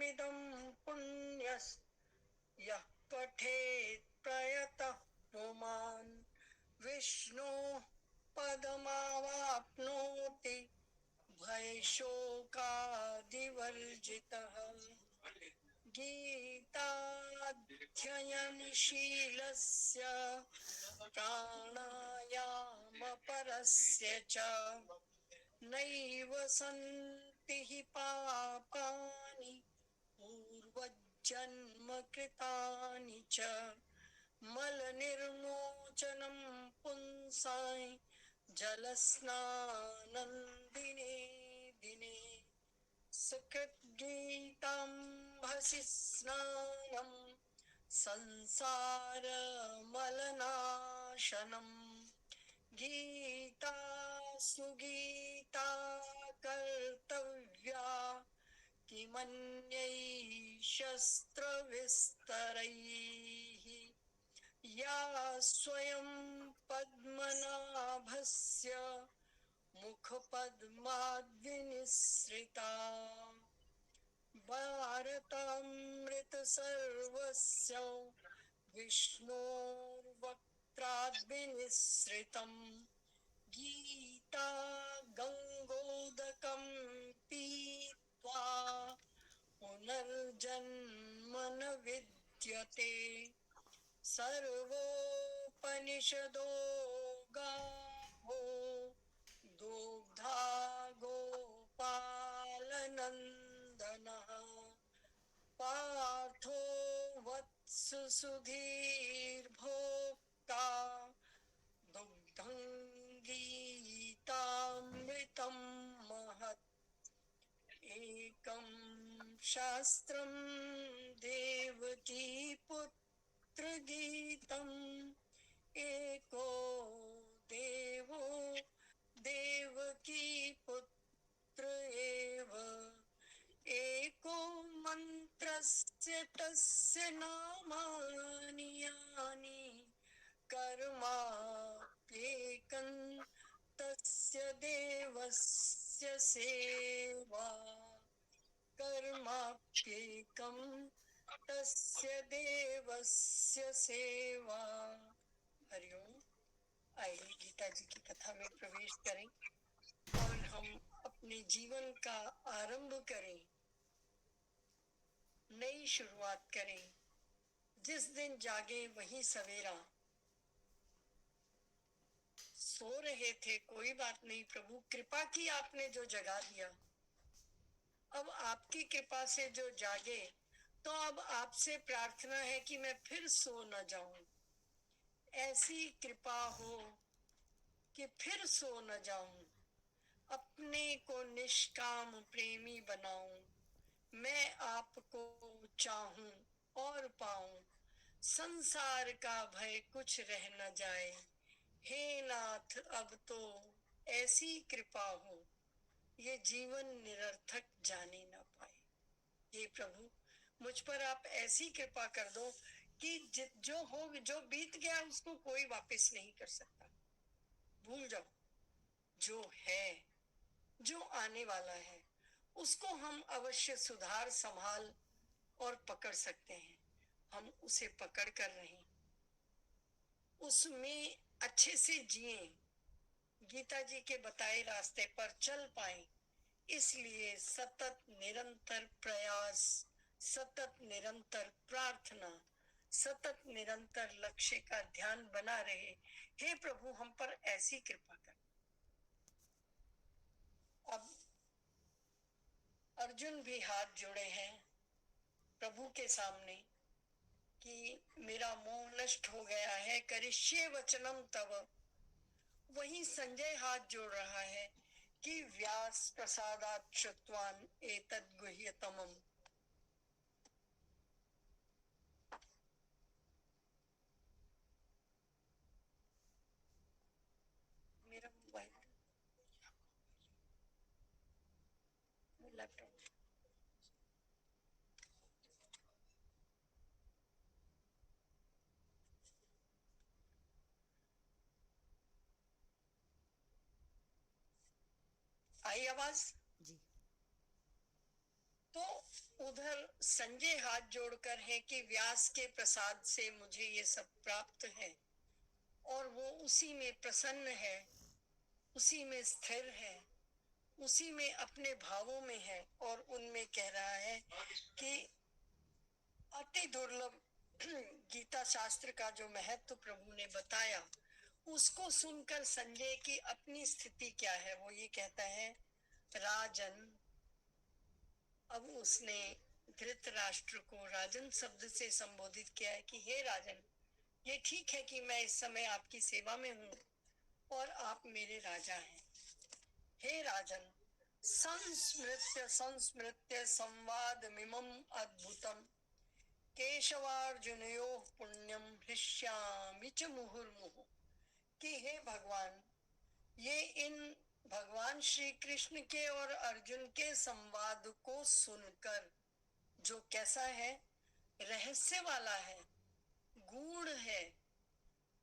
सहस्रमिदं पुण्यस् यः पठेत् प्रयतः पुमान् विष्णोः पदमावाप्नोति भयशोकादिवर्जितः। गीताध्ययनशीलस्य प्राणायामपरस्य च नैव सन्ति हि पापानि पूर्वजन्म कृतानि च मलनिर्मोचनं पुंसां जलस्नानं दिने दिने सुकृद्गीताम्भसि स्नानं संसारमलनाशनम् गीता सुगीता कर्तव्या किमन्यैः शस्त्रविस्तरैः या स्वयं पद्मनाभस्य मुखपद्माद्विनिसृता भारतामृतसर्वस्य विष्णोर्वक्त्राद्विनिसृतम् गीता गङ्गोदकं पीत्वा पुनर्जन्म न विद्यते सर्वोपनिषदो गावो दुग्धा गोपालनन्दनः पार्थो वत्सु सुधीर्भोक्ता दुग्धं गीतामृतं महत् एकं शास्त्रं देवकी पुत्रगीतम् एको देवो देवकी पुत्र एव एको मन्त्रस्य तस्य नामानि यानि कर्माप्येकं तस्य देवस्य सेवा कर्माप्येकं तस्य देवस्य सेवा। हरिओम। आइए गीता जी की कथा में प्रवेश करें और हम अपने जीवन का आरंभ करें, नई शुरुआत करें। जिस दिन जागे वही सवेरा। सो रहे थे, कोई बात नहीं, प्रभु कृपा की आपने जो जगा दिया, अब आपकी कृपा से जो जागे, तो अब आपसे प्रार्थना है कि मैं फिर सो न जाऊं। ऐसी कृपा हो कि फिर सो न जाऊं, अपने को निष्काम प्रेमी बनाऊं, मैं आपको चाहूं और पाऊं, संसार का भय कुछ रह न जाए। हे नाथ अब तो ऐसी कृपा हो, ये जीवन निरर्थक जाने न पाए। हे प्रभु मुझ पर आप ऐसी कृपा कर दो कि जो हो, जो बीत गया उसको कोई वापस नहीं कर सकता। भूल जाओ, जो है, जो आने वाला है, उसको हम अवश्य सुधार संभाल और पकड़ सकते हैं। हम उसे पकड़ कर रहें, उसमें अच्छे से जिए, गीता जी के बताए रास्ते पर चल पाए। इसलिए सतत निरंतर प्रयास, सतत निरंतर प्रार्थना, सतत निरंतर लक्ष्य का ध्यान बना रहे। हे प्रभु हम पर ऐसी कृपा कर। अब अर्जुन भी हाथ जोड़े हैं प्रभु के सामने कि मेरा मोह नष्ट हो गया है, करिष्ये वचनम तव। वहीं संजय हाथ जोड़ रहा है कि व्यास प्रसादात् श्रुत्वान् एतद् गुह्यतमम्। मेरा मोबाइल, लैपटॉप। आई आवाज? जी। तो उधर संजय हाथ जोड़कर है कि व्यास के प्रसाद से मुझे ये सब प्राप्त है, और वो उसी में प्रसन्न है, उसी में स्थिर है, उसी में अपने भावों में है, और उनमें कह रहा है कि अति दुर्लभ गीता शास्त्र का जो महत्व प्रभु ने बताया, उसको सुनकर संजय की अपनी स्थिति क्या है, वो ये कहता है, राजन। अब उसने धृतराष्ट्र को राजन शब्द से संबोधित किया है कि हे राजन, ये ठीक है कि मैं इस समय आपकी सेवा में हूँ और आप मेरे राजा हैं। हे राजन, संस्मृत्य संस्मृत्य संवाद मिमम अद्भुतम केशवार्जुनयोः पुण्यम हृष्यामि च मुहुर्मुहुः। कि हे भगवान, ये इन भगवान श्री कृष्ण के और अर्जुन के संवाद को सुनकर, जो कैसा है, रहस्य वाला है, गूढ़ है।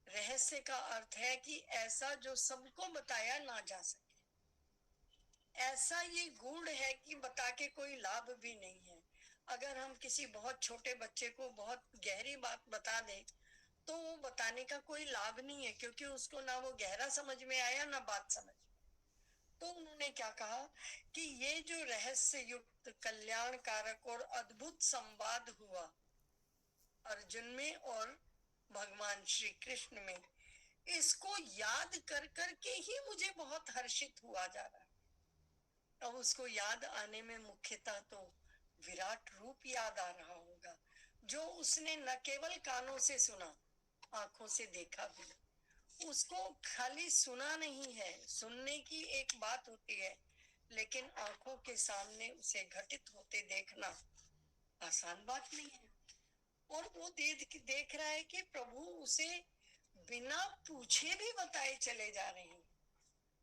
रहस्य का अर्थ है कि ऐसा जो सबको बताया ना जा सके, ऐसा ये गूढ़ है कि बता के कोई लाभ भी नहीं है। अगर हम किसी बहुत छोटे बच्चे को बहुत गहरी बात बता दें तो वो बताने का कोई लाभ नहीं है, क्योंकि उसको ना वो गहरा समझ में आया ना बात समझ में। तो उन्होंने क्या कहा कि ये जो रहस्य युक्त कल्याणकारक और अद्भुत संवाद हुआ अर्जुन में और भगवान श्री कृष्ण में, इसको याद कर कर के ही मुझे बहुत हर्षित हुआ जा रहा है। अब उसको याद आने में मुख्यतः तो विराट रूप याद आ रहा होगा, जो उसने न केवल कानों से सुना, आंखों से देखा भी। उसको खाली सुना नहीं है, सुनने की एक बात होती है, लेकिन आंखों के सामने उसे घटित होते देखना आसान बात नहीं है। और वो देख रहा है कि प्रभु उसे बिना पूछे भी बताए चले जा रहे हैं।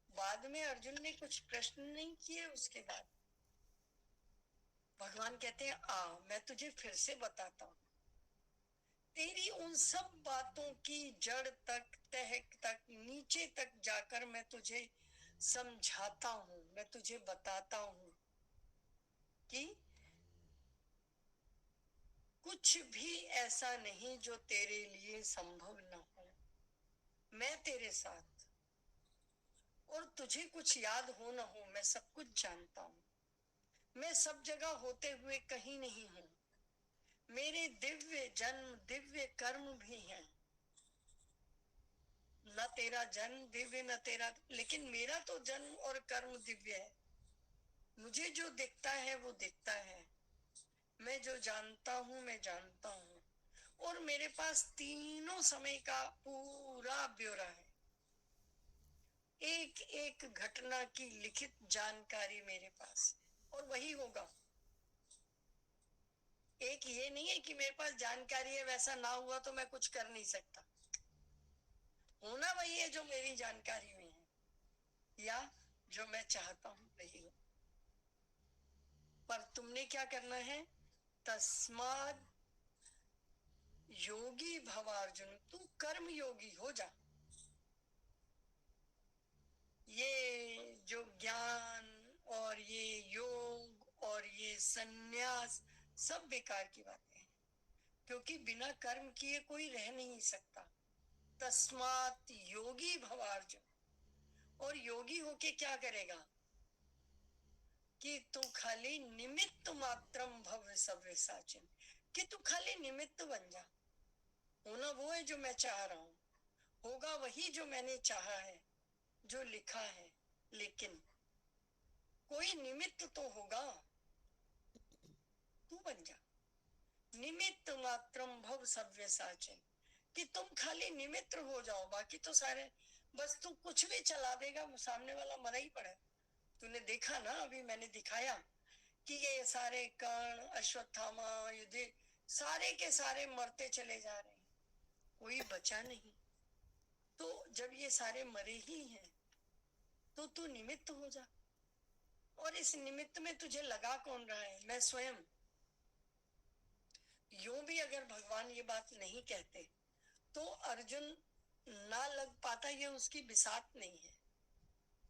बाद में अर्जुन ने कुछ प्रश्न नहीं किए। उसके बाद भगवान कहते हैं, आ मैं तुझे फिर से बताता हूँ, तेरी उन सब बातों की जड़ तक, तह तक, नीचे तक जाकर मैं तुझे समझाता हूँ, मैं तुझे बताता हूँ कि कुछ भी ऐसा नहीं जो तेरे लिए संभव न हो। मैं तेरे साथ, और तुझे कुछ याद हो न हो, मैं सब कुछ जानता हूँ। मैं सब जगह होते हुए कहीं नहीं हूँ। मेरे दिव्य जन्म, दिव्य कर्म भी हैं। न तेरा जन्म दिव्य, न तेरा, लेकिन मेरा तो जन्म और कर्म दिव्य है। मुझे जो दिखता है वो दिखता है, मैं जो जानता हूँ मैं जानता हूँ, और मेरे पास तीनों समय का पूरा ब्यौरा है। एक एक घटना की लिखित जानकारी मेरे पास है, और वही होगा। एक ये नहीं है कि मेरे पास जानकारी है, वैसा ना हुआ तो मैं कुछ कर नहीं सकता। होना वही है जो मेरी जानकारी में है, या जो मैं चाहता हूं वही हो। पर तुमने क्या करना है, तस्माद योगी भवार्जुन, तू कर्म योगी हो जा। ये जो ज्ञान और ये योग और ये सन्यास सब बेकार की बातें हैं, क्योंकि बिना कर्म किए कोई रह नहीं सकता। तस्मात योगी भवार्जुन, और योगी होके क्या करेगा कि तू खाली निमित्त मात्रम भव सव्य साचिन, कि तू खाली निमित्त बन जा। होना वो है जो मैं चाह रहा हूं, होगा वही जो मैंने चाहा है, जो लिखा है। लेकिन कोई निमित्त तो होगा, तू बन जा। निमित्त मात्रम भव सव्य साचिन, कि तुम खाली निमित्त हो जाओ, बाकी तो सारे, बस तू कुछ भी चला देगा, सामने वाला मरा ही पड़ा। तूने देखा ना, अभी मैंने दिखाया कि ये सारे कर्ण, अश्वत्थामा, युधिष्ठिर, सारे के सारे मरते चले जा रहे हैं, कोई बचा नहीं। तो जब ये सारे मरे ही हैं तो तू निमित्त हो जा। और इस निमित्त में तुझे लगा कौन रहा है, मैं स्वयं। यूं भी अगर भगवान ये बात नहीं कहते तो अर्जुन ना लग पाता, ये उसकी बिसात नहीं है।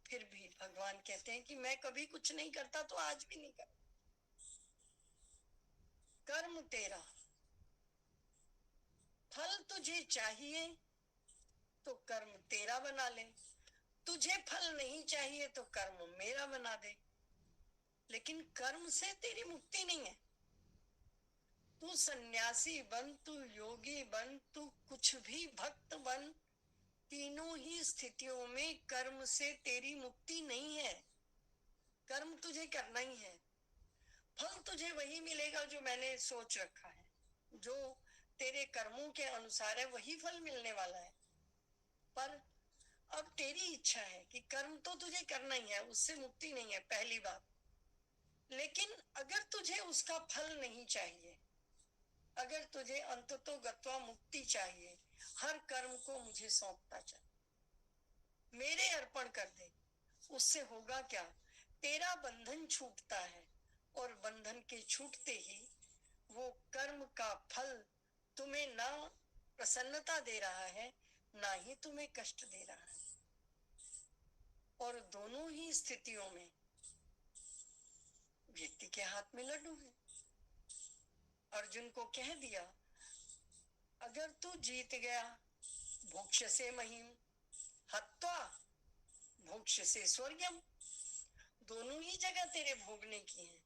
फिर भी भगवान कहते हैं कि मैं कभी कुछ नहीं करता तो आज भी नहीं करता। कर्म तेरा, फल तुझे चाहिए तो कर्म तेरा बना ले, तुझे फल नहीं चाहिए तो कर्म मेरा बना दे। लेकिन कर्म से तेरी मुक्ति नहीं है। तू सन्यासी बन, तू योगी बन, तू कुछ भी भक्त बन, तीनों ही स्थितियों में कर्म से तेरी मुक्ति नहीं है। कर्म तुझे करना ही है। फल तुझे वही मिलेगा जो मैंने सोच रखा है, जो तेरे कर्मों के अनुसार है वही फल मिलने वाला है। पर अब तेरी इच्छा है कि कर्म तो तुझे करना ही है, उससे मुक्ति नहीं है, पहली बात। लेकिन अगर तुझे उसका फल नहीं चाहिए, अगर तुझे अंततो गत्वा मुक्ति चाहिए, हर कर्म को मुझे सौंपता चल, मेरे अर्पण कर दे, उससे होगा क्या? तेरा बंधन छूटता है, और बंधन के छूटते ही वो कर्म का फल तुम्हें ना प्रसन्नता दे रहा है, ना ही तुम्हें कष्ट दे रहा है। और दोनों ही स्थितियों में व्यक्ति के हाथ में लड्डू है। अर्जुन को कह दिया, अगर तू जीत गया, भोक्ष से महीम हत्वा भोक्ष से स्वर्गम, दोनों ही जगह तेरे भोगने की है।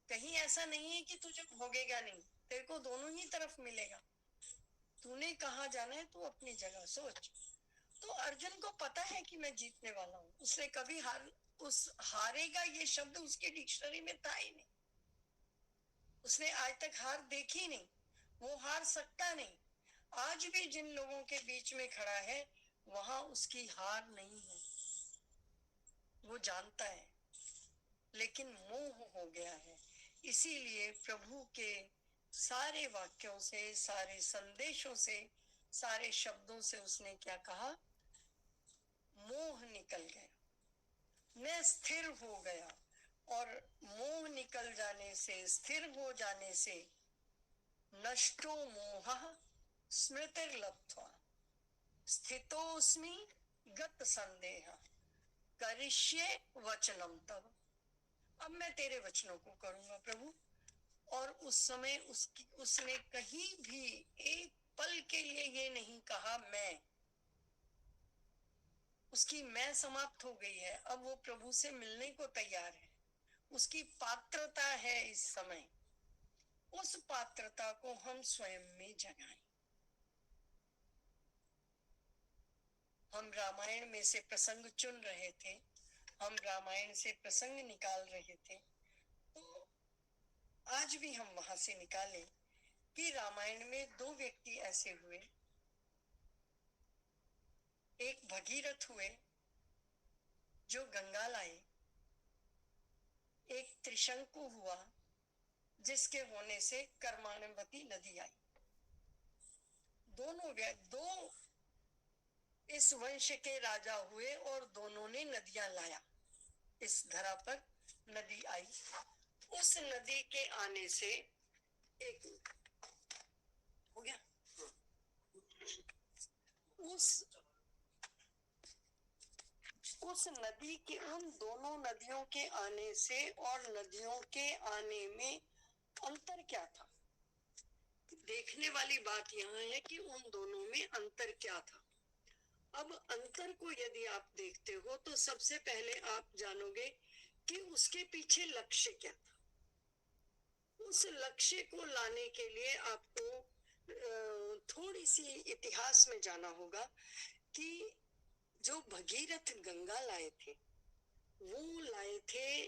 कहीं ऐसा नहीं है कि तुझे भोगेगा नहीं, तेरे को दोनों ही तरफ मिलेगा। तूने कहाँ जाना है, तू अपनी जगह सोच। तो अर्जुन को पता है कि मैं जीतने वाला हूँ। उसने कभी हारेगा ये शब्द उसके डिक्शनरी में था ही नहीं। उसने आज तक हार देखी नहीं, वो हार सकता नहीं। आज भी जिन लोगों के बीच में खड़ा है वहां उसकी हार नहीं है, वो जानता है। लेकिन मोह हो गया है। इसीलिए प्रभु के सारे वाक्यों से, सारे संदेशों से, सारे शब्दों से उसने क्या कहा? मोह निकल गया, मैं स्थिर हो गया। और मोह निकल जाने से, स्थिर हो जाने से नष्टो मोहः स्मृतिर्लब्ध्वा स्थितोस्मि गत संदेह करिष्ये वचनम तव। अब मैं तेरे वचनों को करूंगा प्रभु। और उस समय उसने कहीं भी एक पल के लिए ये नहीं कहा मैं। उसकी मैं समाप्त हो गई है, अब वो प्रभु से मिलने को तैयार है। उसकी पात्रता है इस समय, उस पात्रता को हम स्वयं में जगाएं। हम रामायण में से प्रसंग चुन रहे थे, हम रामायण से प्रसंग निकाल रहे थे, तो आज भी हम वहां से निकालें कि रामायण में दो व्यक्ति ऐसे हुए। एक भगीरथ हुए जो गंगा लाए, एक त्रिशंकु हुआ जिसके होने से कर्माणवती नदी आई। दो इस वंश के राजा हुए और दोनों ने नदियां लाया। इस धरा पर नदी आई। उस नदी के आने से एक हो गया, उस नदी के, उन दोनों नदियों के आने से और नदियों के आने में अंतर क्या था? देखने वाली बात यहाँ है कि उन दोनों में अंतर क्या था। अब अंतर को यदि आप देखते हो तो सबसे पहले आप जानोगे कि उसके पीछे लक्ष्य क्या था। उस लक्ष्य को लाने के लिए आपको थोड़ी सी इतिहास में जाना होगा कि जो भगीरथ गंगा लाए थे, वो लाए थे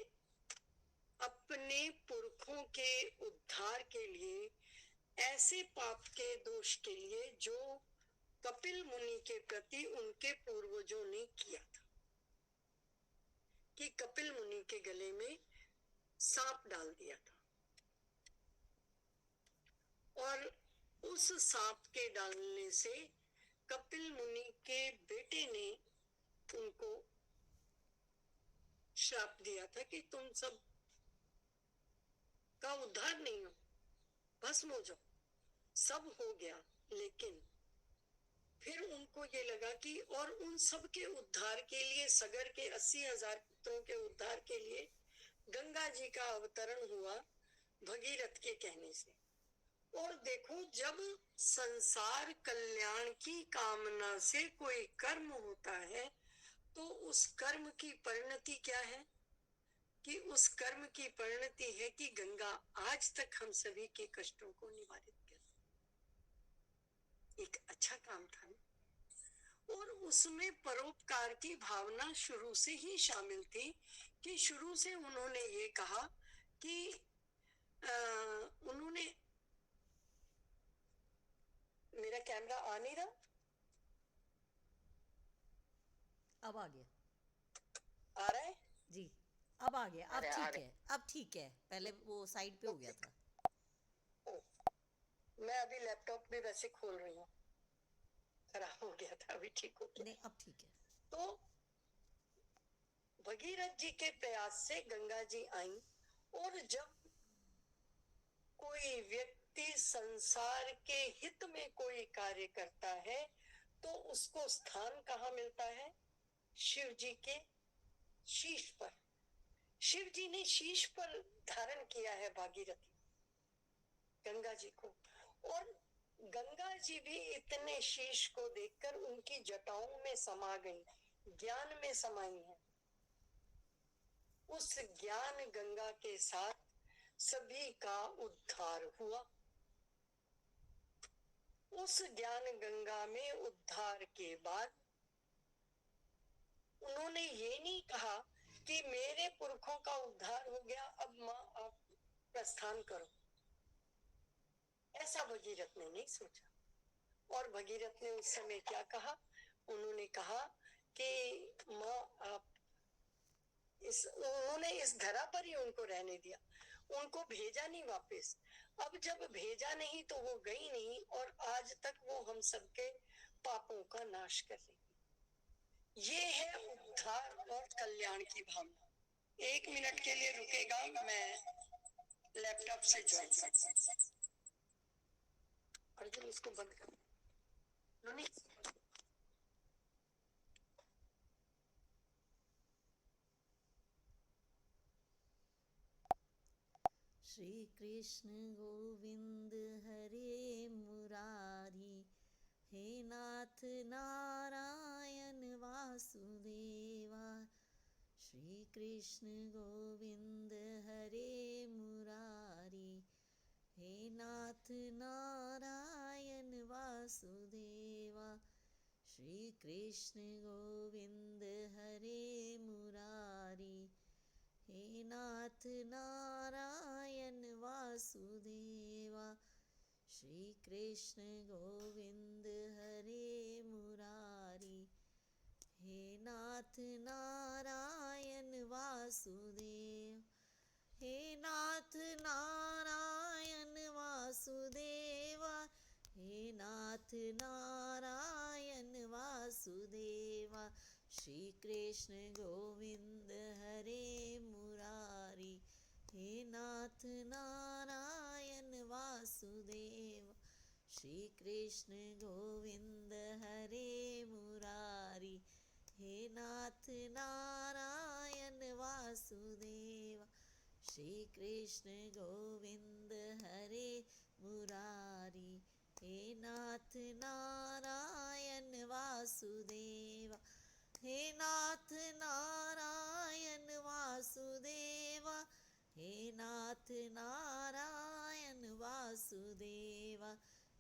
अपने पुरखों के उद्धार के लिए, ऐसे पाप के दोष के लिए जो कपिल मुनि के प्रति उनके पूर्वजों ने किया था। कि कपिल मुनि के गले में सांप डाल दिया था, और उस सांप के डालने से कपिल मुनि के बेटे ने उनको श्राप दिया था कि तुम सब का उद्धार नहीं हो, भस्म हो जाओ। सब हो गया, लेकिन फिर उनको ये लगा कि और उन सब के उद्धार के लिए, सगर के 80,000 पुत्रों के उद्धार के लिए गंगा जी का अवतरण हुआ भगीरथ के कहने से। और देखो, जब संसार कल्याण की कामना से कोई कर्म होता है तो उस कर्म की परिणति क्या है? कि उस कर्म की परिणति है कि गंगा आज तक हम सभी के कष्टों को निवारित कर, एक अच्छा काम था ना? और उसमें परोपकार की भावना शुरू से ही शामिल थी कि शुरू से उन्होंने ये कहा कि उन्होंने, मेरा कैमरा आ नहीं रहा, अब आ गया आ रहा है जी, अब आ गया, अब अरे आ ठीक रहा है, अब ठीक है, पहले वो साइड पे हो गया ओके। था। ओ, मैं अभी लैपटॉप भी वैसे खोल रही हूँ, खराब हो गया था, अभी ठीक हो गया। नहीं, अब ठीक है। तो भगीरथ जी के प्रयास से गंगा जी आई, और जब कोई व्यक्ति संसार के हित में कोई कार्य करता है तो उसको स्थान कहाँ मिलता है? शिव जी के शीश पर। शिव जी ने शीश पर धारण किया है भागीरथी गंगा जी को, और गंगा जी भी इतने शीश को देखकर उनकी जटाओं में समा गई, ज्ञान में समाई है। उस ज्ञान गंगा के साथ सभी का उद्धार हुआ। उस ज्ञान गंगा में उद्धार के बाद उन्होंने ये नहीं कहा कि मेरे पुरखों का उद्धार हो गया, अब माँ आप प्रस्थान करो, ऐसा भगीरथ ने नहीं सोचा। और भगीरथ ने उस समय क्या कहा? उन्होंने कहा कि माँ आप उन्होंने इस धरा पर ही उनको रहने दिया, उनको भेजा नहीं वापस। अब जब भेजा नहीं तो वो गई नहीं, और आज तक वो हम सबके पापों का नाश कर रही है। ये है उद्धार और कल्याण की भावना। 1 मिनट के लिए रुकेगा, मैं लैपटॉप से ज्वाइन करता हूँ। अर्जुन इसको बंद कर। नहीं, श्री कृष्ण गोविंद हरे मुरारी, हे नाथ नारायण वासुदेवा। श्री कृष्ण गोविंद हरे मुरारी, हे नाथ नारायण वासुदेवा। श्री कृष्ण गोविंद हरे मुरारी, हे नाथ नारायण वासुदेवा। श्री कृष्ण गोविंद हरे मुरारी, हे नाथ नारायण वासुदेव। हे नाथ नारायण वासुदेवा, हे नाथ नारायण वासुदेवा। श्री कृष्ण गोविंद हरे मुरारी, हे नाथ नारायण वासुदेवा। श्री कृष्ण गोविंद हरे मुरारी, हे नाथ नारायण वासुदेवा। श्री कृष्ण गोविंद हरे मुरारी, हे नाथ नारायण वासुदेवा। हे नाथ नारायण वासुदेवा, हे नाथ नारायण वासुदेवा।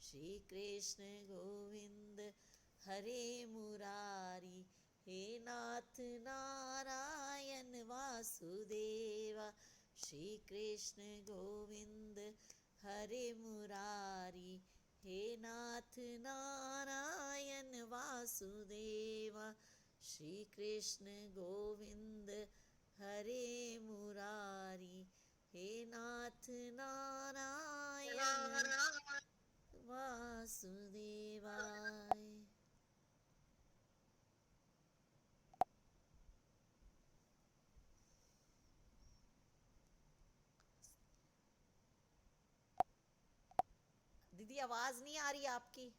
श्री कृष्ण गोविंद हरे मुरारी, हे नाथ नारायण वासुदेवा। श्री कृष्ण गोविंद हरे मुरारी, हे नाथ नारायण वासुदेवा। श्री कृष्ण गोविंद हरे मुरारी, हे नाथ नारायण वासुदेवाय। दीदी आवाज नहीं आ रही आपकी।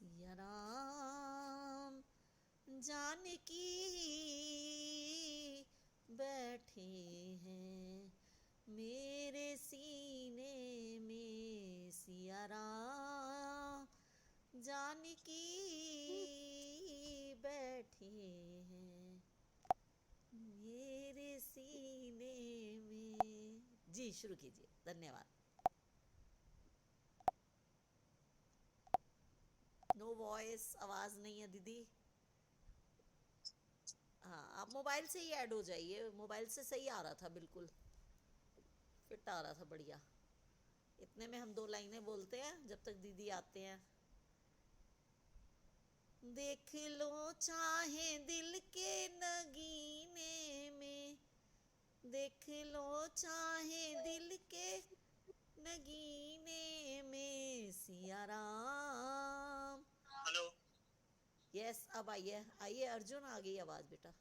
सिया राम जानकी बैठे हैं मेरे सीने में, सिया राम जानकी बैठे हैं मेरे सीने में। जी शुरू कीजिए, धन्यवाद। नो वॉइस, आवाज नहीं है दीदी। हाँ, आप मोबाइल से ही ऐड हो जाइए, मोबाइल से सही आ रहा था, बिल्कुल फिट आ रहा था, बढ़िया। इतने में हम 2 लाइनें बोलते हैं जब तक दीदी आते हैं। देख लो चाहे दिल के नगीने में, देख लो चाहे दिल के नगीने में, सिया राम। हेलो। यस, अब आइए आइए अर्जुन, आ गई आवाज बेटा,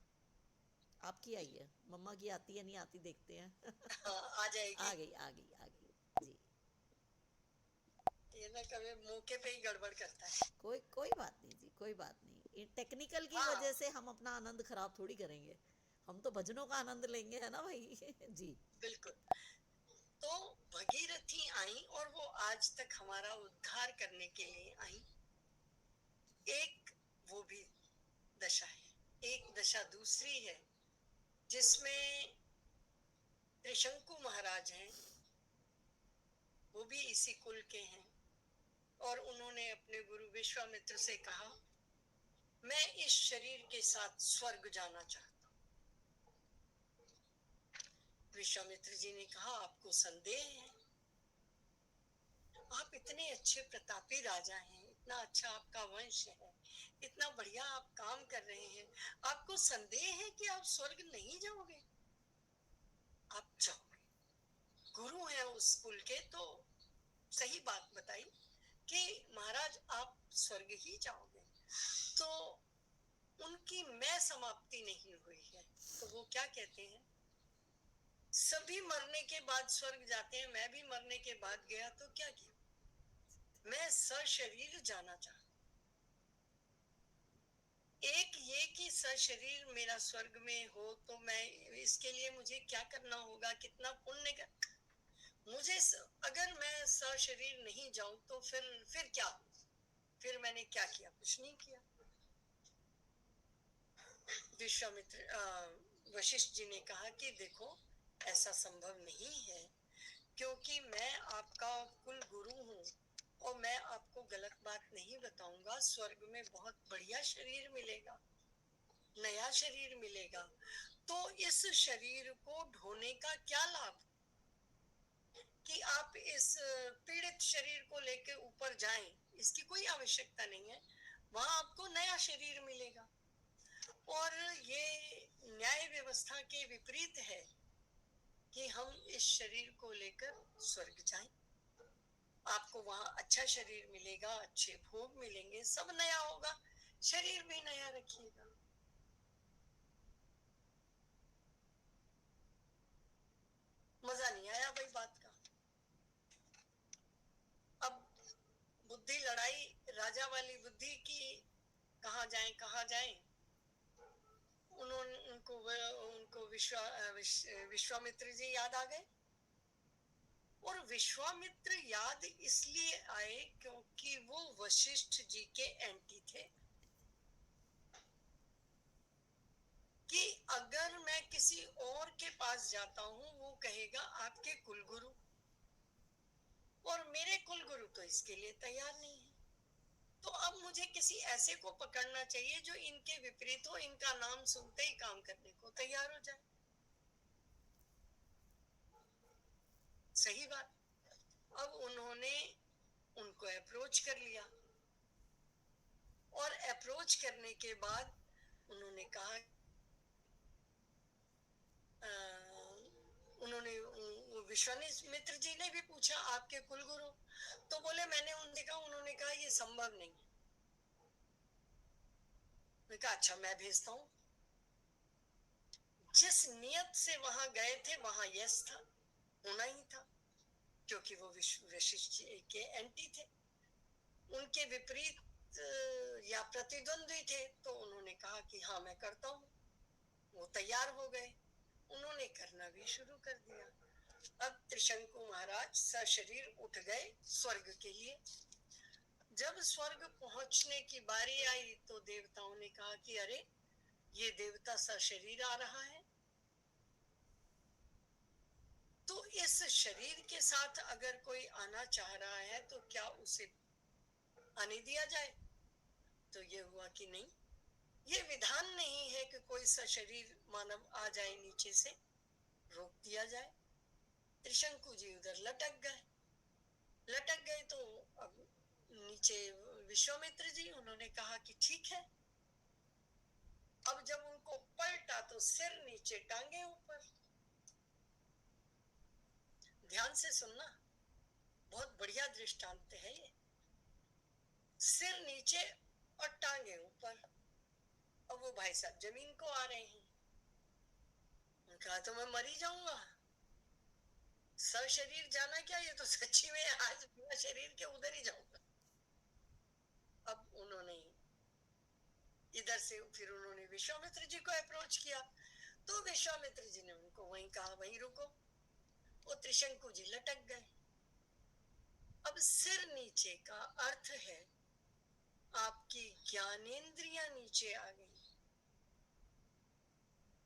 आपकी आई है। मम्मा की आती है नहीं आती देखते हैं। हाँ, आ जाएगी। आ गई आ गई आ गई जी। ये ना कभी मौके पे ही गड़बड़ करता है। कोई कोई बात नहीं जी, कोई बात नहीं। टेक्निकल की हाँ, वजह से हम अपना आनंद खराब थोड़ी करेंगे, हम तो भजनों का आनंद लेंगे, है ना भाई। जी। बिल्कुल। तो भगीरथी आई और वो आज तक हमारा उद्धार करने के लिए आई। एक वो भी दशा है, एक दशा दूसरी है जिसमें त्रिशंकु महाराज हैं, वो भी इसी कुल के हैं, और उन्होंने अपने गुरु विश्वामित्र से कहा, मैं इस शरीर के साथ स्वर्ग जाना चाहता हूं। विश्वामित्र जी ने कहा, आपको संदेह है? आप इतने अच्छे प्रतापी राजा हैं, इतना अच्छा आपका वंश है, इतना बढ़िया आप काम कर रहे हैं, आपको संदेह है कि आप स्वर्ग नहीं जाओगे? आप जाओगे, गुरु हैं उस कुल के, तो सही बात बताई कि महाराज आप स्वर्ग ही जाओगे। तो उनकी मैं समाप्ति नहीं हुई है, तो वो क्या कहते हैं, सभी मरने के बाद स्वर्ग जाते हैं, मैं भी मरने के बाद गया तो क्या किया, मैं सशरीर जाना चाहता। एक ये कि सशरीर मेरा स्वर्ग में हो, तो मैं इसके लिए मुझे क्या करना होगा, कितना पुण्य कर, मुझे अगर मैं सशरीर नहीं जाऊं तो फिर क्या, फिर मैंने क्या किया, कुछ नहीं किया। विश्वामित्र वशिष्ठ जी ने कहा कि देखो ऐसा संभव नहीं है, क्योंकि मैं आपका कुल गुरु हूँ और मैं आपको गलत बात नहीं बताऊंगा, स्वर्ग में बहुत बढ़िया शरीर मिलेगा, नया शरीर मिलेगा, तो इस शरीर को ढोने का क्या लाभ कि आप इस पीड़ित शरीर को लेकर ऊपर जाएं, इसकी कोई आवश्यकता नहीं है, वहां आपको नया शरीर मिलेगा। और ये न्याय व्यवस्था के विपरीत है कि हम इस शरीर को लेकर स्वर्ग जाएं, आपको वहां अच्छा शरीर मिलेगा, अच्छे भोग मिलेंगे, सब नया होगा, शरीर भी नया रखिएगा। मजा नहीं आया भाई बात का। अब बुद्धि लड़ाई, राजा वाली बुद्धि की, कहाँ जाएं कहाँ जाएं, उनको विश्वामित्र जी याद आ गए। और विश्वामित्र याद इसलिए आए क्योंकि वो वशिष्ठ जी के एंटी थे, कि अगर मैं किसी और के पास जाता हूं वो कहेगा आपके कुलगुरु, और मेरे कुलगुरु तो इसके लिए तैयार नहीं है, तो अब मुझे किसी ऐसे को पकड़ना चाहिए जो इनके विपरीत हो, इनका नाम सुनते ही काम करने को तैयार हो जाए। सही बात। अब उन्होंने उनको अप्रोच कर लिया, और अप्रोच करने के बाद उन्होंने कहा, उन्होंने विश्वामित्र जी ने भी पूछा आपके कुलगुरु, तो बोले मैंने उनसे कहा, उन्होंने कहा ये संभव नहीं। मैंने कहा अच्छा मैं भेजता हूँ। जिस नियत से वहां गए थे वहां यस था, होना ही था, क्योंकि वो वशिष्ठ जी के एंटी थे, उनके विपरीत या प्रतिद्वंद्वी थे, तो उन्होंने कहा कि हाँ मैं करता हूँ। वो तैयार हो गए, उन्होंने करना भी शुरू कर दिया। अब त्रिशंकु महाराज सशरीर उठ गए स्वर्ग के लिए। जब स्वर्ग पहुंचने की बारी आई तो देवताओं ने कहा कि अरे ये देवता सशरीर आ रहा है, तो इस शरीर के साथ अगर कोई आना चाह रहा है तो क्या उसे आने दिया जाए? तो ये हुआ कि नहीं, ये विधान नहीं है कि कोई सशरीर मानव आ जाए, नीचे से रोक दिया जाए। त्रिशंकु जी उधर लटक गए तो अब नीचे विश्वामित्र जी, उन्होंने कहा कि ठीक है। अब जब उनको पलटा तो सिर नीचे, टांगे ऊपर। ध्यान से सुनना, बहुत बढ़िया दृष्टांत है ये। सिर नीचे और टांगे ऊपर। अब वो भाई साहब जमीन को आ रहे हैं। कहा तो मैं मर ही जाऊंगा, सशरीर जाना क्या, ये तो सच्ची में आज बिना शरीर के उधर ही जाऊंगा। अब उन्होंने इधर से फिर उन्होंने विश्वामित्र जी को अप्रोच किया, तो विश्वामित्र जी ने उनको वहीं कहा वहीं रुको। वो त्रिशंकु जी लटक गए। अब सिर नीचे का अर्थ है आपकी ज्ञानेंद्रियां नीचे आ गई,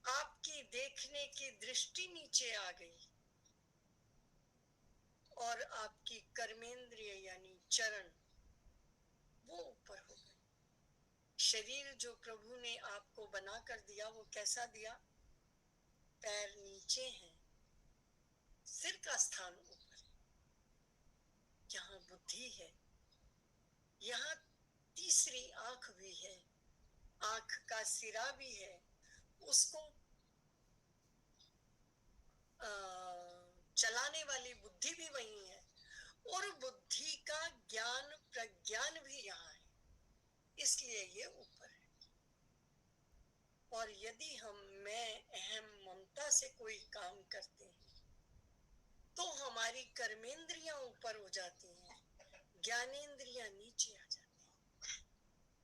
आपकी देखने की दृष्टि नीचे आ गई, और आपकी कर्मेंद्रिय यानी चरण वो ऊपर हो गए। शरीर जो प्रभु ने आपको बना कर दिया वो कैसा दिया? पैर नीचे हैं, सिर का स्थान ऊपर है, यहाँ बुद्धि है, यहाँ तीसरी आंख भी है, आंख का सिरा भी है, उसको चलाने वाली बुद्धि भी वही है, और बुद्धि का ज्ञान प्रज्ञान भी यहाँ है, इसलिए ये ऊपर है। और यदि हम मैं अहम ममता से कोई काम करते हैं तो हमारी कर्मेंद्रियां ऊपर हो जाती हैं, ज्ञानेंद्रियां नीचे आ जाती हैं,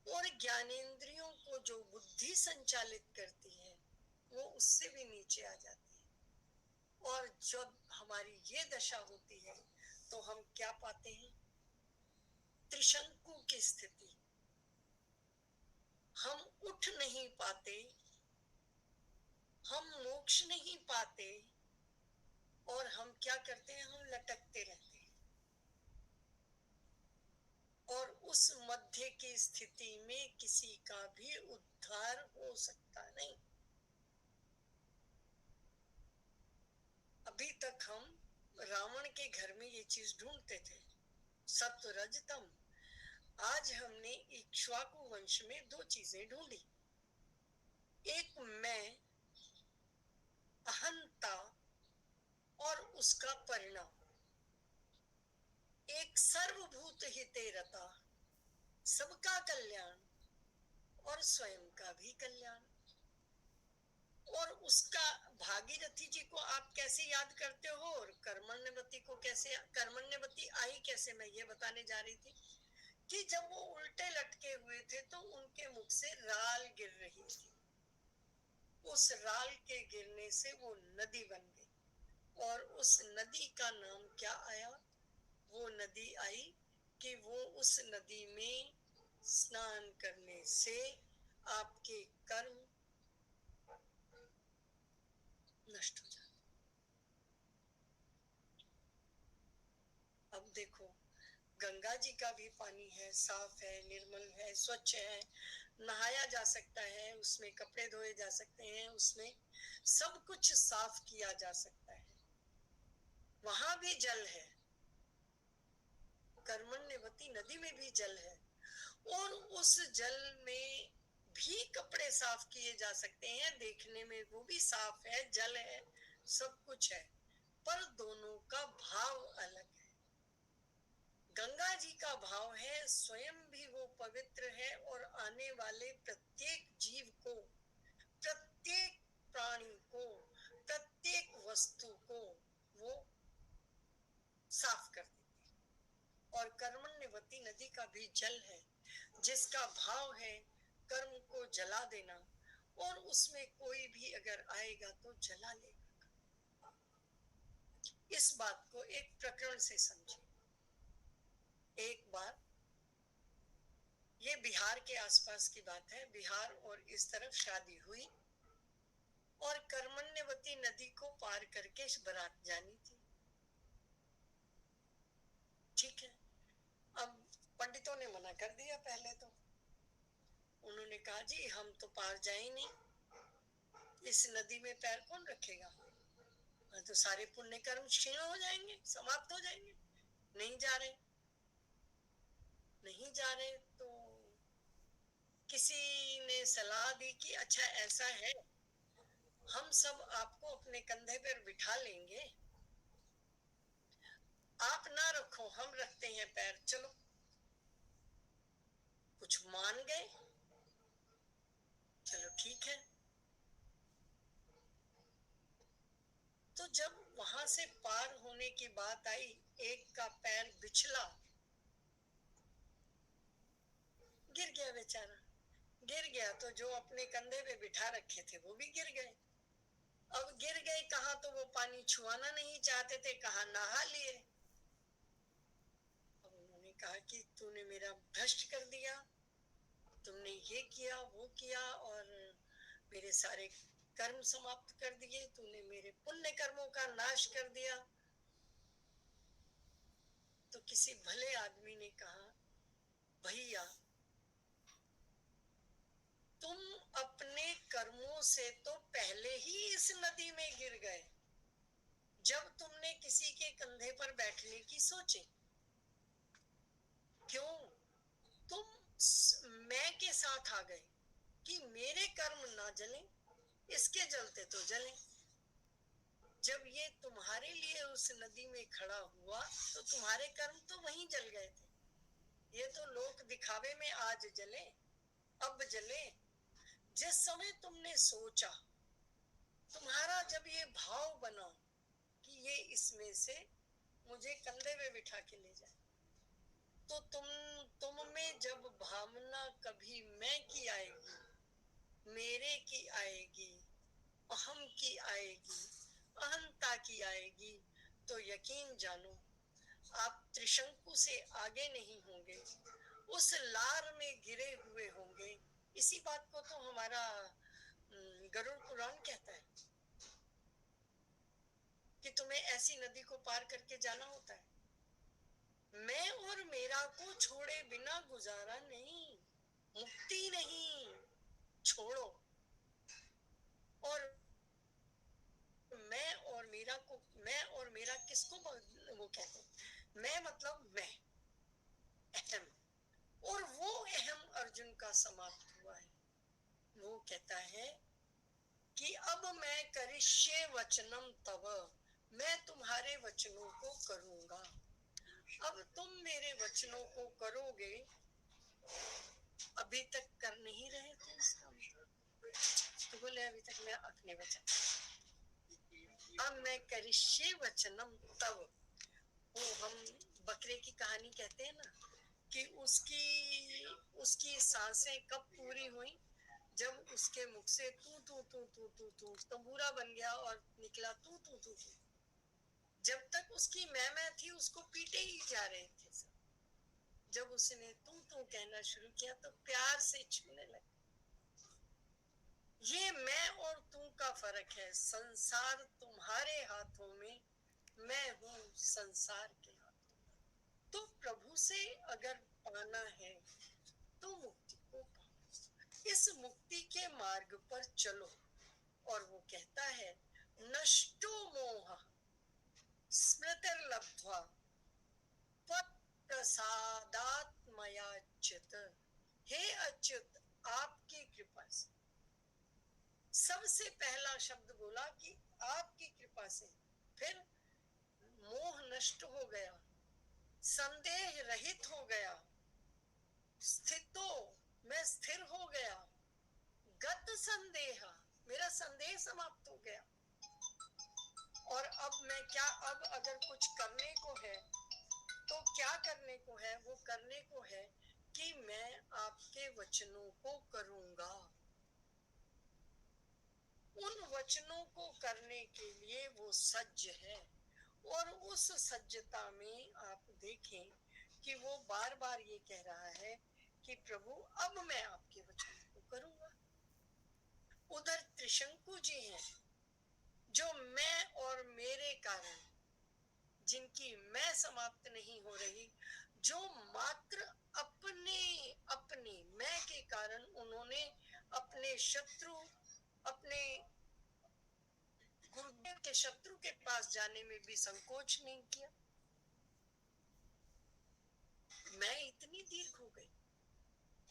और ज्ञानेंद्रियों को जो बुद्धि संचालित करती है वो उससे भी नीचे आ जाती है। और जब हमारी ये दशा होती है तो हम क्या पाते हैं? त्रिशंकु की स्थिति। हम उठ नहीं पाते, हम मोक्ष नहीं पाते, और हम क्या करते हैं? हम लटकते रहते हैं। और उस मध्य की स्थिति में किसी का भी उद्धार हो सकता नहीं। अभी तक हम रावण के घर में ये चीज ढूंढते थे, सत्व रज तम। आज हमने इक्ष्वाकु वंश में दो चीजें ढूंढी, एक मैं, अहंता और उसका परिणाम, एक सर्वभूत हिते रता, सबका कल्याण और स्वयं का भी कल्याण। और उसका भागीरथी जी को आप कैसे याद करते हो, और कर्मण्यवती को कैसे, कर्मण्यवती आई कैसे, मैं ये बताने जा रही थी कि जब वो उल्टे लटके हुए थे तो उनके मुख से राल गिर रही थी, उस राल के गिरने से वो नदी बन गई, और उस नदी का नाम क्या आया? वो नदी आई कि वो उस नदी में स्नान करने से आपके कर्म नष्ट हो जाते। अब देखो, गंगा जी का भी पानी है, साफ है, निर्मल है, स्वच्छ है, नहाया जा सकता है, उसमें कपड़े धोए जा सकते हैं, उसमें सब कुछ साफ किया जा सकता है, वहां भी जल है। कर्मण्यवती नदी में भी जल है, और उस जल में भी कपड़े साफ किए जा सकते हैं, देखने में वो भी साफ है, जल है, सब कुछ है, पर दोनों का भाव अलग है। गंगा जी का भाव है स्वयं भी वो पवित्र है, और आने वाले प्रत्येक जीव को, प्रत्येक प्राणी को, प्रत्येक वस्तु को वो साफ कर देती है। और कर्मण्यवती नदी का भी जल है, जिसका भाव है कर्म को जला देना, और उसमें कोई भी अगर आएगा तो जला लेगा। इस बात को एक प्रकरण से समझिए। एक बार, ये बिहार के आसपास की बात है, बिहार और इस तरफ शादी हुई और कर्मण्यवती नदी को पार करके बारात जानी थी। ठीक है, अब पंडितों ने मना कर दिया। पहले तो उन्होंने कहा जी हम तो पार जाए नहीं, इस नदी में पैर कौन रखेगा, तो सारे पुण्य कर्म क्षीण हो जाएंगे, समाप्त हो जाएंगे। नहीं जा रहे, नहीं जा रहे। तो किसी ने सलाह दी कि अच्छा ऐसा है, हम सब आपको अपने कंधे पर बिठा लेंगे, आप ना रखो, हम रखते हैं पैर, चलो। कुछ मान गए, चलो ठीक है। तो जब वहां से पार होने की बात आई, एक का पैर बिछला, गिर गया बेचारा। गिर गया तो जो अपने कंधे पे बिठा रखे थे वो भी गिर गए। अब गिर गए कहाँ, तो वो पानी छुआना नहीं चाहते थे, कहाँ नहा लिए। अब उन्होंने कहा कि तूने मेरा भ्रष्ट कर दिया, तुमने ये किया वो किया और मेरे सारे कर्म समाप्त कर दिए, तूने मेरे पुण्य कर्मों का नाश कर दिया। तो किसी भले आदमी ने कहा, भैया तुम अपने कर्मों से तो पहले ही इस नदी में गिर गए, जब तुमने किसी के कंधे पर बैठने की सोची। क्यों तुम मैं के साथ आ गए कि मेरे कर्म ना जलें, इसके जलते तो जलें। जब ये तुम्हारे लिए उस नदी में खड़ा हुआ तो तुम्हारे कर्म तो वहीं जल गए थे। ये तो लोक दिखावे में आज जले, अब जले। जिस समय तुमने सोचा, तुम्हारा जब ये भाव बना कि ये इसमें से मुझे कंधे में बिठा के ले जाए, तो तुम में जब भावना कभी मैं की आएगी, मेरे की आएगी, अहम की आएगी, अहंता की आएगी, तो यकीन जानो आप त्रिशंकु से आगे नहीं होंगे, उस लार में गिरे हुए होंगे। इसी बात को तो हमारा गरुड़ पुराण कहता है कि तुम्हें ऐसी नदी को पार करके जाना होता है। मैं और मेरा को छोड़े बिना गुजारा नहीं, मुक्ति नहीं, छोड़ो। और मैं और मेरा किसको वो कहते हैं, मैं मतलब मैं, अहम। और वो अहम अर्जुन का समाप्त हुआ है। वो कहता है कि अब मैं करिष्ये वचनम तव, मैं तुम्हारे वचनों को करूंगा। अब तुम मेरे वचनों को करोगे, अभी तक कर नहीं रहे थे इसका मतलब। तो बोले अभी तक मैं अपने वचन, अब मैं करिष्ये वचनम तव। वो हम बकरे की कहानी कहते हैं ना, कि उसकी सांसें कब पूरी हुई, जब उसके मुख से तू तू तू तू तू तू तंबूरा बन गया और निकला तू तू तू तू। जब तक उसकी मैं थी, उसको पीटे ही जा रहे थे सब। जब उसने तू तू कहना शुरू किया तो प्यार से छूने लगे। ये मैं और तू का फर्क है। संसार तुम्हारे हाथों में, मैं हूं संसार के हाथों में। तो प्रभु से अगर पाना है तो मुक्ति को पाओ, इस मुक्ति के मार्ग पर चलो। और वो कहता है, नष्टो मोह स्मृतिर्लब्ध्वा प्रसादात्मयाच्युत। हे अच्युत, आपकी कृपा से। सबसे पहला शब्द बोला कि आपकी कृपा से, फिर मोह नष्ट हो गया, संदेह रहित हो गया, स्थितो मैं स्थिर हो गया, गत संदेह मेरा संदेह समाप्त हो गया। और अब मैं क्या, अब अगर कुछ करने को है तो क्या करने को है, वो करने को है कि मैं आपके वचनों को करूंगा। उन वचनों को करने के लिए वो सज्ज है, और उस सज्जता में आप देखें कि वो बार बार ये कह रहा है कि प्रभु अब मैं आपके वचनों को करूंगा। उधर त्रिशंकु जी हैं जो मैं और मेरे कारण, जिनकी मैं समाप्त नहीं हो रही, जो मात्र अपने अपने मैं के कारण उन्होंने अपने शत्रु, अपने गुरुदेव के शत्रु के पास जाने में भी संकोच नहीं किया। मैं इतनी दीर्घ हो गई,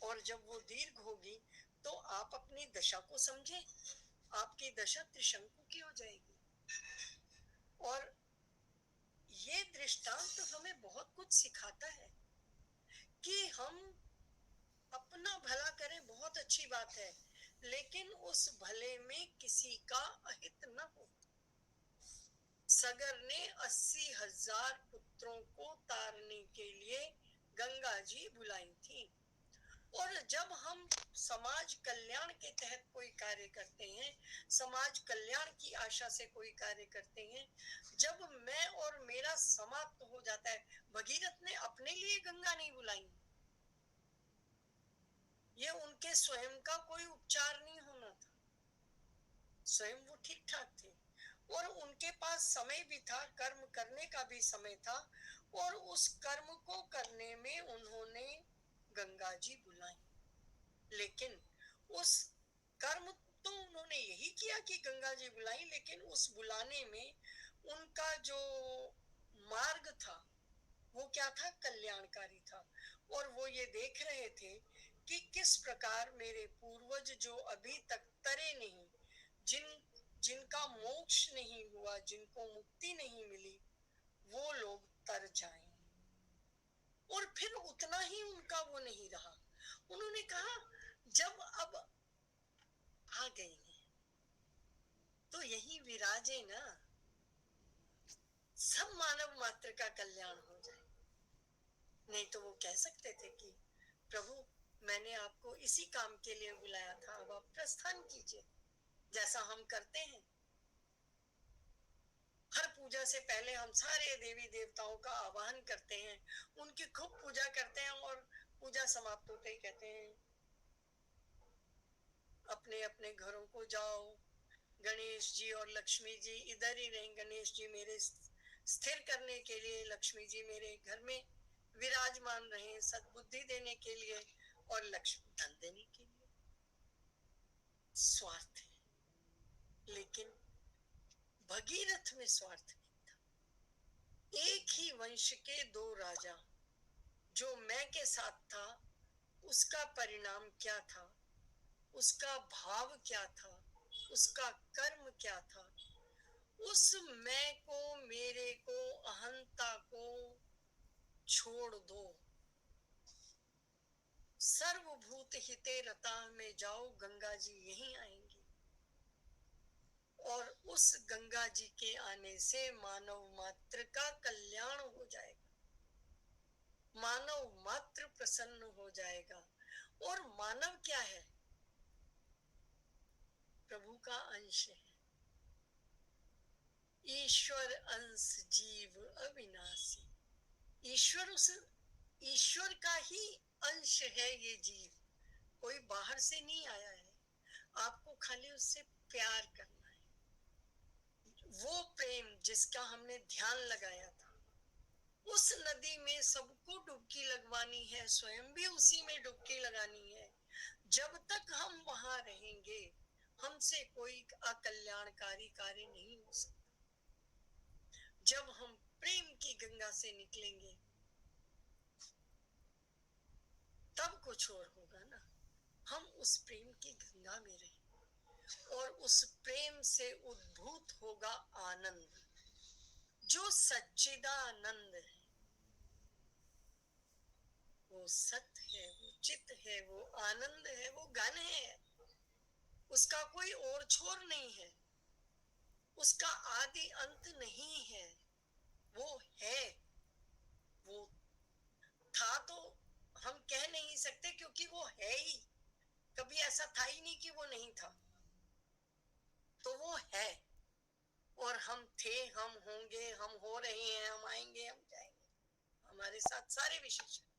और जब वो दीर्घ होगी तो आप अपनी दशा को समझें, आपकी दशा त्रिशंकु की हो जाएगी। और ये दृष्टांत हमें बहुत कुछ सिखाता है कि हम अपना भला करें, बहुत अच्छी बात है, लेकिन उस भले में किसी का अहित न हो। सगर ने 80,000 पुत्रों को तारने के लिए गंगा जी बुलाई थी, और जब हम समाज कल्याण के तहत कोई कार्य करते हैं, समाज कल्याण की आशा से कोई कार्य करते हैं, जब मैं और मेरा समाप्त हो जाता है, भगीरथ ने अपने लिए गंगा नहीं बुलाई, ये उनके स्वयं का कोई उपचार नहीं होना था, स्वयं वो ठीक ठाक थे, और उनके पास समय भी था, कर्म करने का भी समय था, और उस कर्म को करने में उन्होंने गंगा जी बुलाई। लेकिन उस कर्म तो उन्होंने यही किया कि गंगा जी बुलाई, लेकिन उस बुलाने में उनका जो मार्ग था वो क्या था? कल्याणकारी था। और वो ये देख रहे थे कि किस प्रकार मेरे पूर्वज जो अभी तक तरे नहीं, जिनका मोक्ष नहीं हुआ, जिनको मुक्ति नहीं मिली, वो लोग तर जाएं। और फिर उतना ही उनका वो नहीं रहा, उन्होंने कहा जब अब आ गई हैं तो यही विराजे ना, सब मानव मात्र का कल्याण हो जाए। नहीं तो वो कह सकते थे कि प्रभु मैंने आपको इसी काम के लिए बुलाया था, अब आप प्रस्थान कीजिए, जैसा हम करते हैं। हर पूजा से पहले हम सारे देवी देवताओं का आवाहन करते हैं, उनकी खूब पूजा करते हैं, और पूजा समाप्त होते ही कहते हैं अपने अपने घरों को जाओ, गणेश जी और लक्ष्मी जी इधर ही रहें, गणेश जी मेरे स्थिर करने के लिए, लक्ष्मी जी मेरे घर में विराजमान रहे सद्बुद्धि देने के लिए, और लक्ष्मी धन देने के लिए। स्वार्थ है, लेकिन भगीरथ में स्वार्थ नहीं था। एक ही वंश के दो राजा, जो मैं के साथ था उसका परिणाम क्या था, उसका भाव क्या था, उसका कर्म क्या था, उस मैं को, मेरे को, अहंता को छोड़ दो, सर्वभूत हिते रता में जाओ, गंगा जी यहीं आएंगी, और उस गंगा जी के आने से मानव मात्र का कल्याण हो जाएगा, मानव मात्र प्रसन्न हो जाएगा। और मानव क्या है? प्रभु का अंश है, ईश्वर अंश जीव अविनाशी। ईश्वर का ही अंश है ये जीव, कोई बाहर से नहीं आया है, आपको खाली उससे प्यार करना है। वो प्रेम जिसका हमने ध्यान लगाया था, उस नदी में सबको डुबकी लगवानी है, स्वयं भी उसी में डुबकी लगानी है। जब तक हम वहां रहेंगे, हमसे कोई अकल्याणकारी कार्य नहीं हो सकता। जब हम प्रेम की गंगा से निकलेंगे तब कुछ और होगा ना। हम उस प्रेम की गंगा में रहें, और उस प्रेम से उद्भूत होगा आनंद, जो सच्चिदानंद है, वो सत्य है, वो चित है, वो आनंद है, वो घन है, उसका कोई और छोर नहीं है, उसका आदि अंत नहीं है, वो है। वो था तो हम कह नहीं सकते, क्योंकि वो है ही, कभी ऐसा था ही नहीं कि वो नहीं था, तो वो है। और हम थे, हम होंगे, हम हो रहे हैं, हम आएंगे, हम जाएंगे, हमारे साथ सारे विशेषण।